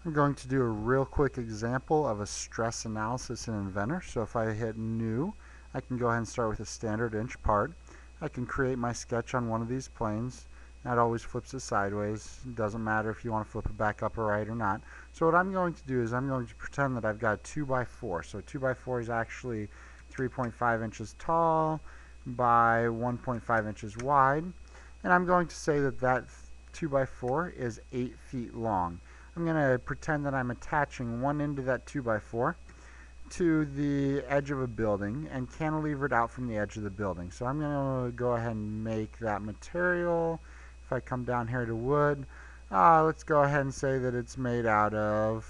I'm going to do a real quick example of a stress analysis in Inventor. So if I hit New, I can go ahead and start with a standard inch part. I can create my sketch on one of these planes. That always flips it sideways. It doesn't matter if you want to flip it back up or right or not. So what I'm going to do is I'm going to pretend that I've got a 2x4. So 2x4 is actually 3.5 inches tall by 1.5 inches wide. And I'm going to say that that 2x4 is 8 feet long. I'm going to pretend that I'm attaching one end of that 2x4 to the edge of a building and cantilever it out from the edge of the building. So I'm going to go ahead and make that material. If I come down here to wood, let's go ahead and say that it's made out of,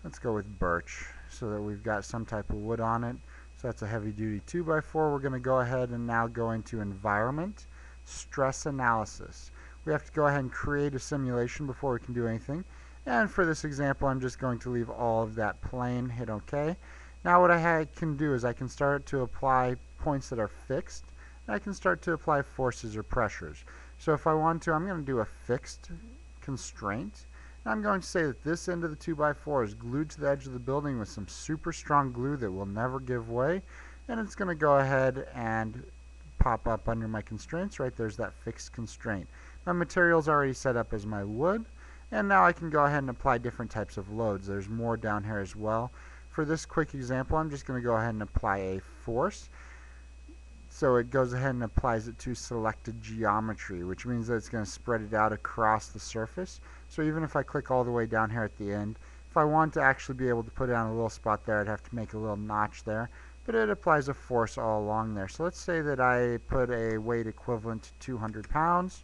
let's go with birch so that we've got some type of wood on it. So that's a heavy duty 2x4. We're going to go ahead and now go into environment, stress analysis. We have to go ahead and create a simulation before we can do anything. And for this example, I'm just going to leave all of that plain, hit OK. Now what I can do is I can start to apply points that are fixed, and I can start to apply forces or pressures. So if I want to, I'm going to do a fixed constraint. And I'm going to say that this end of the 2x4 is glued to the edge of the building with some super strong glue that will never give way. And it's going to go ahead and pop up under my constraints. Right there's that fixed constraint. My material is already set up as my wood. And now I can go ahead and apply different types of loads. There's more down here as well. For this quick example, I'm just going to go ahead and apply a force. So it goes ahead and applies it to selected geometry, which means that it's going to spread it out across the surface. So even if I click all the way down here at the end, if I want to actually be able to put it on a little spot there, I'd have to make a little notch there. But it applies a force all along there. So let's say that I put a weight equivalent to 200 pounds.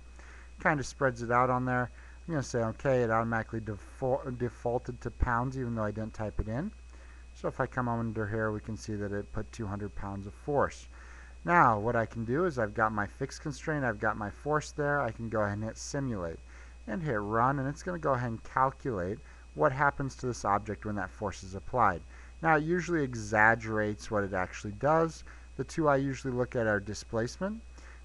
Kind of spreads it out on there. I'm going to say OK. It automatically defaulted to pounds even though I didn't type it in. So if I come under here, we can see that it put 200 pounds of force. Now what I can do is I've got my fixed constraint, I've got my force there. I can go ahead and hit simulate and hit run, and it's going to go ahead and calculate what happens to this object when that force is applied. Now it usually exaggerates what it actually does. The two I usually look at are displacement.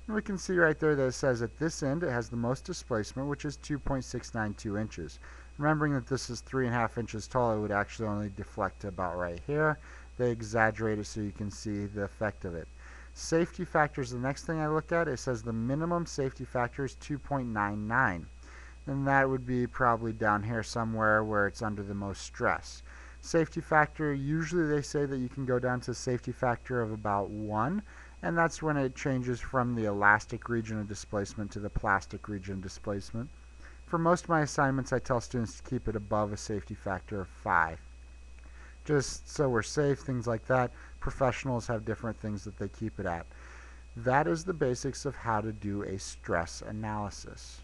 And we can see right there that it says at this end it has the most displacement, which is 2.692 inches. Remembering that this is 3.5 inches tall, it would actually only deflect to about right here. They exaggerate it so you can see the effect of it. Safety factor is the next thing I look at. It says the minimum safety factor is 2.99. And that would be probably down here somewhere where it's under the most stress. Safety factor, usually they say that you can go down to a safety factor of about 1. And that's when it changes from the elastic region of displacement to the plastic region of displacement. For most of my assignments, I tell students to keep it above a safety factor of 5. Just so we're safe, things like that. Professionals have different things that they keep it at. That is the basics of how to do a stress analysis.